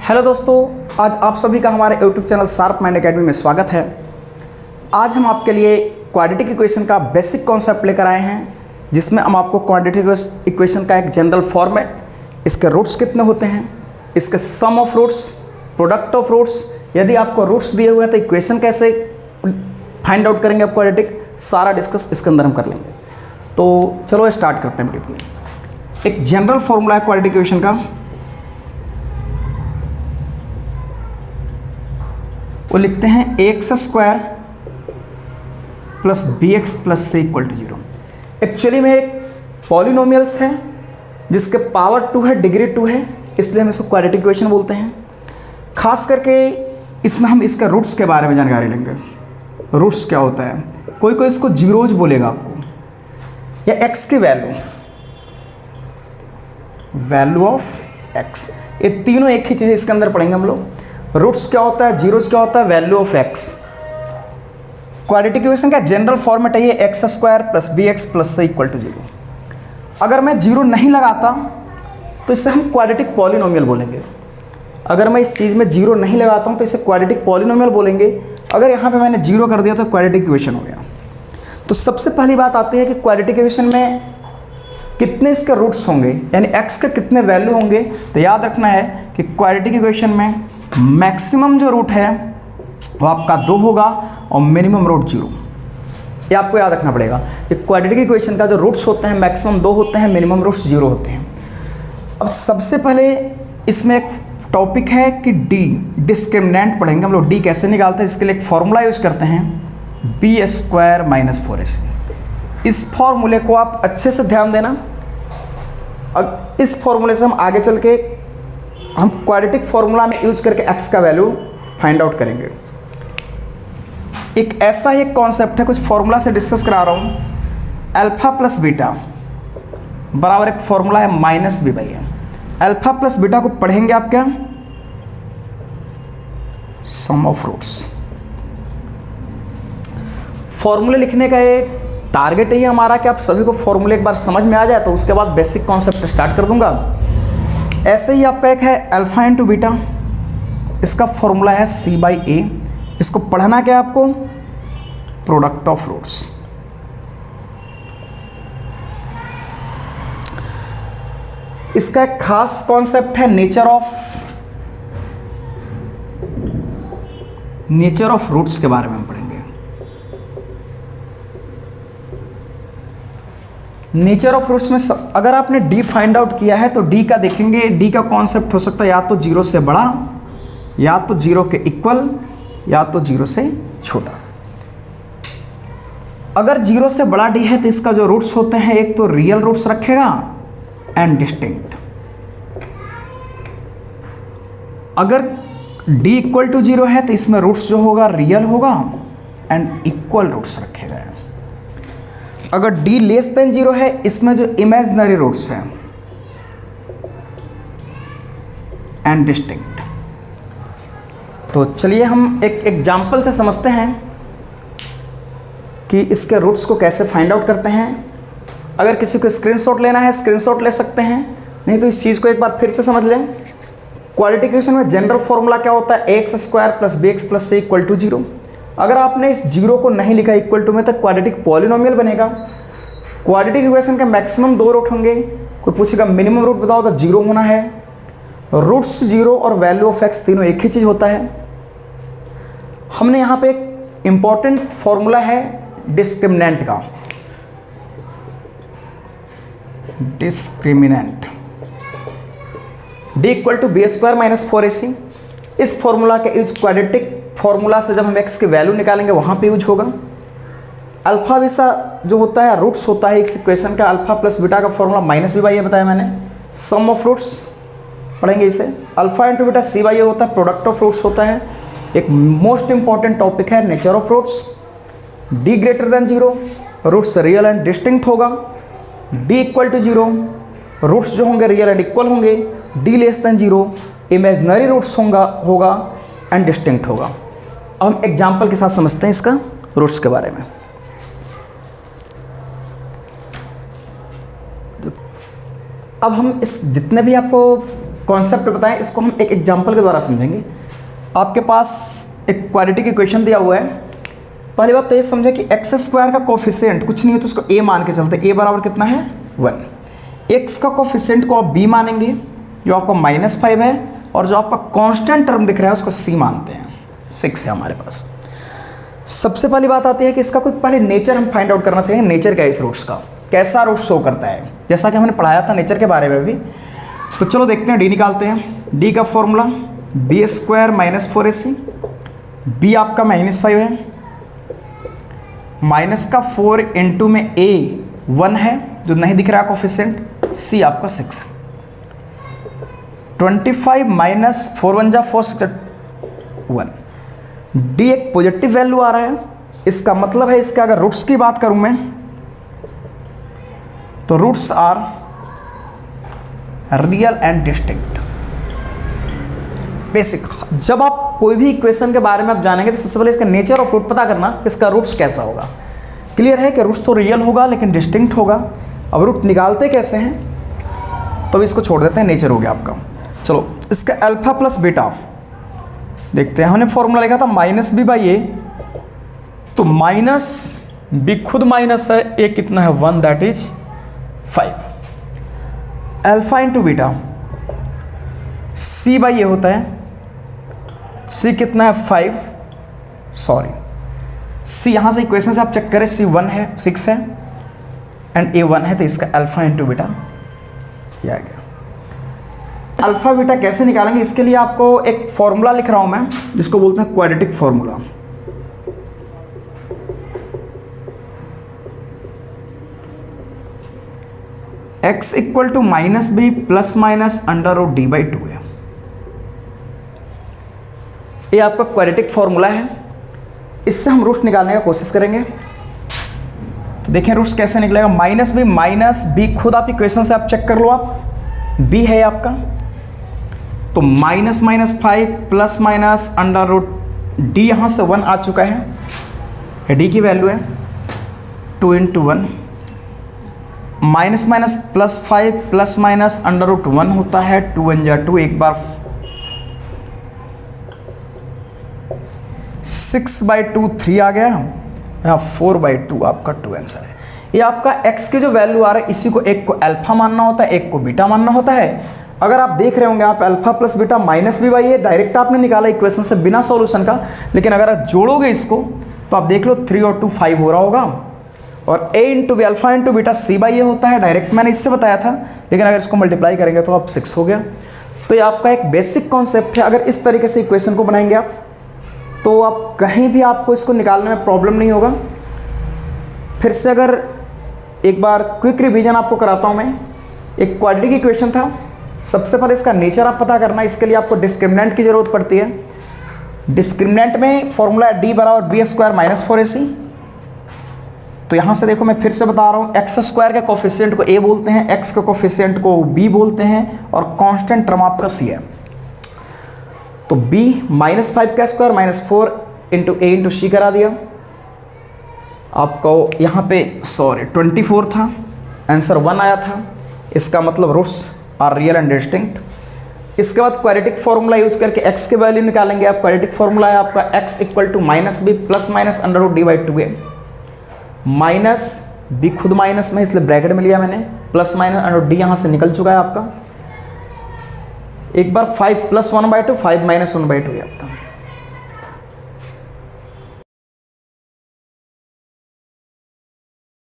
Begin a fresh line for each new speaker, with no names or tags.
Hello दोस्तों, आज आप सभी का हमारे YouTube channel sharp mind academy में स्वागत है। आज हम आपके लिए क्वाड्रेटिक इक्वेशन का बेसिक कॉन्सेप्ट लेकर आए हैं, जिसमें हम आपको क्वाड्रेटिक इक्वेशन का एक जनरल फॉर्मेट, इसके रूट्स कितने होते हैं, इसके sum of roots, product of roots, यदि आपको रूट्स दिए हुए हैं तो इक्वेशन कैसे फाइंड आउट करेंगे आप क्वाड्रेटिक, सारा डिस्कस इसके अंदर हम कर लेंगे। तो चलो स्टार्ट करते हैं वीडियो। एक जनरल फॉर्मूला है क्वाड्रेटिक इक्वेशन का, वो लिखते हैं ax² plus bx plus c equal to 0। Actually में एक पॉलिनोमियल्स है जिसके पावर 2 है, डिग्री 2 है, इसलिए हम इसको क्वाड्रेटिक इक्वेशन बोलते हैं। खास करके इसमें हम इसके रूट्स के बारे में जानकारी लेंगे। रूट्स क्या होता है, कोई कोई इसको जीरोज बोलेगा आपको, या x की वैल्यू ऑफ x, ये तीनों एक ही चीज़ इसके अंदर पढ़ेंगे हम लोग। रूट्स क्या होता है, जीरोज क्या होता है, value of x। Quadratic equation का जनरल फॉर्मेट है ये x² plus bx plus c equal to 0। अगर मैं जीरो नहीं लगाता तो इसे हम क्वाड्रेटिक पॉलिनोमियल बोलेंगे। अगर मैं इस चीज़ में जीरो नहीं लगाता हूँ तो इसे क्वाड्रेटिक पॉलिनोमियल बोलेंगे। अगर यहाँ पे मैंने जीरो कर दिया तो क्वाड्रेटिक इक्वेशन हो गया। तो सबसे पहली बात आती है कि क्वाड्रेटिक इक्वेशन में कितने इसके रूट्स होंगे, यानी x के कितने वैल्यू होंगे। तो याद रखना है कि क्वाड्रेटिक इक्वेशन में मैक्सिमम जो रूट है वो आपका 2 होगा और मिनिमम रूट 0। ये आपको याद रखना पड़ेगा कि क्वाड्रेटिक इक्वेशन का जो रूट्स होते हैं मैक्सिमम 2 होते हैं, मिनिमम रूट्स 0 होते हैं। अब सबसे पहले इसमें एक टॉपिक है कि डिस्क्रिमिनेंट पढ़ेंगे हम लोग। डी कैसे निकालते हैं, इसके लिए एक फॉर्मूला यूज करते हैं, b² माइनस 4ac। इस फॉर्मूले को आप अच्छे से ध्यान देना। और इस फॉर्मूले से हम आगे चल के हम क्वाड्रेटिक फॉर्मूला में यूज करके x का वैल्यू फाइंड आउट करेंगे। एक ऐसा ही एक कॉन्सेप्ट है, कुछ फॉर्मूला से डिस्कस करा रहा हूँ। अल्फा प्लस बीटा बराबर एक फॉर्मूला है -b/m। अल्फा प्लस बीटा को पढ़ेंगे आप क्या, सम ऑफ रूट्स। फॉर्मूले लिखने का एक टारगेट ही हमारा कि आप सभी को फॉर्मूले एक बार समझ में आ जाए तो उसके बाद बेसिक कॉन्सेप्ट स्टार्ट कर दूंगा। ऐसे ही आपका एक है अल्फा इंटू बीटा, इसका फॉर्मूला है c/a। इसको पढ़ना क्या है आपको, प्रोडक्ट ऑफ रूट्स। इसका एक खास कॉन्सेप्ट है नेचर ऑफ रूट्स के बारे में हम पढ़ेंगे। नेचर ऑफ रूट्स में अगर आपने डी फाइंड आउट किया है तो डी का देखेंगे। डी का कॉन्सेप्ट हो सकता है या तो 0 से बड़ा, या तो 0 के इक्वल, या तो 0 से छोटा। अगर 0 से बड़ा डी है तो इसका जो रूट्स होते हैं, एक तो रियल रूट्स रखेगा एंड डिस्टिंक्ट। अगर डी इक्वल टू 0 है तो इसमें रूट्स जो होगा रियल होगा एंड इक्वल रूट्स रखेगा। अगर d लेस देन 0 है, इसमें जो इमेजिनरी रूट्स हैं एंड डिस्टिंक्ट। तो चलिए हम एक एग्जाम्पल से समझते हैं कि इसके रूट्स को कैसे फाइंड आउट करते हैं। अगर किसी को स्क्रीनशॉट लेना है, स्क्रीनशॉट ले सकते हैं, नहीं तो इस चीज़ को एक बार फिर से समझ लें। क्वाड्रेटिक इक्वेशन में जनरल फॉर्मूला क्या होता है, ax² plus bx plus c equal to 0। अगर आपने इस 0 को नहीं लिखा इक्वल टू में तो क्वाड्रेटिक पॉलिनोमियल बनेगा। क्वाड्रेटिक इक्वेशन के मैक्सिमम 2 रूट होंगे। कोई पूछेगा मिनिमम रूट बताओ तो 0 होना है। रूट्स 0 और वैल्यू ऑफ x तीनों एक ही चीज़ होता है। हमने यहाँ पे एक इंपॉर्टेंट फॉर्मूला है डिस्क्रिमिनेंट का, discriminant d equal to b² minus 4ac। इस फॉर्मूला के यूज क्वाड्रेटिक फॉर्मूला से जब हम x की वैल्यू निकालेंगे वहाँ पे यूज होगा। अल्फा बीटा जो होता है रूट्स होता है इस इक्वेशन का। अल्फा प्लस बीटा का फॉर्मूला -b/a बताया मैंने। सम ऑफ रूट्स पढ़ेंगे इसे। अल्फा इंटू बीटा c/a होता है, प्रोडक्ट ऑफ रूट्स होता है। एक मोस्ट इंपॉर्टेंट टॉपिक है nature of roots. d greater than 0, roots real and distinct होगा। d इक्वल टू 0, रूट्स जो होंगे रियल एंड इक्वल होंगे। d less than 0, imaginary roots होगा एंड डिस्टिंक्ट होगा। अब हम एग्जाम्पल के साथ समझते हैं इसका रूट्स के बारे में। अब हम इस जितने भी आपको कॉन्सेप्ट बताएं, इसको हम एक एग्जांपल के द्वारा समझेंगे। आपके पास एक क्वाड्रेटिक इक्वेशन दिया हुआ है। पहली बात तो ये समझे कि एक्स स्क्वायर का कोफिशिएंट कुछ नहीं है तो उसको ए मान के चलते, ए बराबर कितना है 1। एक्स का कोफिशिएंट को आप बी मानेंगे जो आपका -5 है, और जो आपका कांस्टेंट टर्म दिख रहा है उसको सी मानते हैं, 6 है हमारे पास। सबसे पहली बात आती है कि इसका कोई पहले नेचर हम फाइंड आउट करना चाहिए। नेचर क्या है इस रूट्स का, कैसा रूट शो करता है, जैसा कि हमने पढ़ाया था नेचर के बारे में भी। तो चलो देखते हैं, डी निकालते हैं। डी का formula B square minus 4ac, B आपका -5 है, माइनस का 4 इंटू में ए 1 है जो नहीं दिख रहा कोफिशिएंट, सी आपका 6 है। 25 माइनस 4 1 जा 4 6 1। डी एक पॉजिटिव वैल्यू आ रहा है, इसका मतलब है इसका अगर रूट्स की बात करूं मैं तो roots are real and distinct. Basic, जब आप कोई भी इक्वेशन के बारे में आप जानेंगे तो सबसे पहले इसका नेचर ऑफ रूट पता करना कि इसका रूट्स कैसा होगा। क्लियर है कि रूट्स तो रियल होगा लेकिन डिस्टिंक्ट होगा। अब रूट निकालते कैसे हैं तो इसको छोड़ देते हैं, नेचर हो गया आपका। चलो इसका अल्फा प्लस बीटा देखते हैं। हमने फॉर्मूला लिखा था -b/a, तो माइनस बी खुद माइनस है, ए कितना है 1, that is 5। Alpha into beta c/a होता है, c कितना है 5, सॉरी c यहाँ से इक्वेशन से आप चेक करें, c 1 है 6 है एंड a 1 है, तो इसका अल्फा इंटू बीटा ये आ गया। अल्फा बीटा कैसे निकालेंगे, इसके लिए आपको एक फॉर्मूला लिख रहा हूं मैं जिसको बोलते हैं quadratic formula. x equal to -b plus minus √d/2 है। ये आपका क्वाड्रेटिक फॉर्मूला है, इससे हम रूट्स निकालने का कोशिश करेंगे। तो देखें रूट्स कैसे निकलेगा। -b माइनस बी खुद आप इक्वेशन से आप चेक कर लो, आप b है आपका, तो -5 प्लस माइनस √d, यहाँ से 1 आ चुका है, d की वैल्यू है 2 इंटू 1, -5 प्लस माइनस √1 होता है 2 1 जा 2, एक बार 6/2 3 आ गया, यहाँ 4/2 आपका 2 आंसर है। ये आपका x के जो वैल्यू आ रहा है इसी को एक को अल्फा मानना होता है, एक को बीटा मानना होता है। अगर आप देख रहे होंगे आप alpha plus beta -b/a direct आपने निकाला इक्वेशन से बिना सॉल्यूशन का, लेकिन अगर आप जोड़ोगे इसको तो आप देख लो 3 और 2 5 हो रहा होगा, और a into B alpha into beta c/a होता है, डायरेक्ट मैंने इससे बताया था, लेकिन अगर इसको मल्टीप्लाई करेंगे तो आप 6 हो गया। तो ये आपका एक बेसिक कॉन्सेप्ट है। अगर इस तरीके से इक्वेशन को बनाएंगे आप तो आप कहीं भी आपको इसको निकालने में प्रॉब्लम नहीं होगा। फिर से अगर एक बार क्विक रिवीजन आपको कराता हूँ मैं, एक क्वाड्रेटिक इक्वेशन था, सबसे पहले इसका नेचर आप पता करना, इसके लिए आपको डिस्क्रिमिनेंट की जरूरत पड़ती है। डिस्क्रिमिनेंट में फॉर्मूला d बराबर b स्क्वायर माइनस 4ac। तो यहाँ से देखो मैं फिर से बता रहा हूँ, एक्स स्क्वायर के कोफिशिएंट को a बोलते हैं, x के कोफिशिएंट को b बोलते हैं, और कांस्टेंट टर्म आपका c है। तो b -5 का square -4 into a into c करा दिया आपको। यहाँ पे 24 था, आंसर 1 आया था, इसका मतलब roots are real and distinct. इसके बाद क्वाड्रेटिक फॉर्मूला यूज करके x के वैल्यू निकालेंगे आप। क्वाड्रेटिक फॉर्मूला है आपका x equal to -b plus minus √d/2 है। माइनस b खुद माइनस में इसलिए ब्रैकेट में लिया मैंने, प्लस माइनस √d यहाँ से निकल चुका है आपका। एक बार 5 + 1/2 5 - 1/2 है आपका।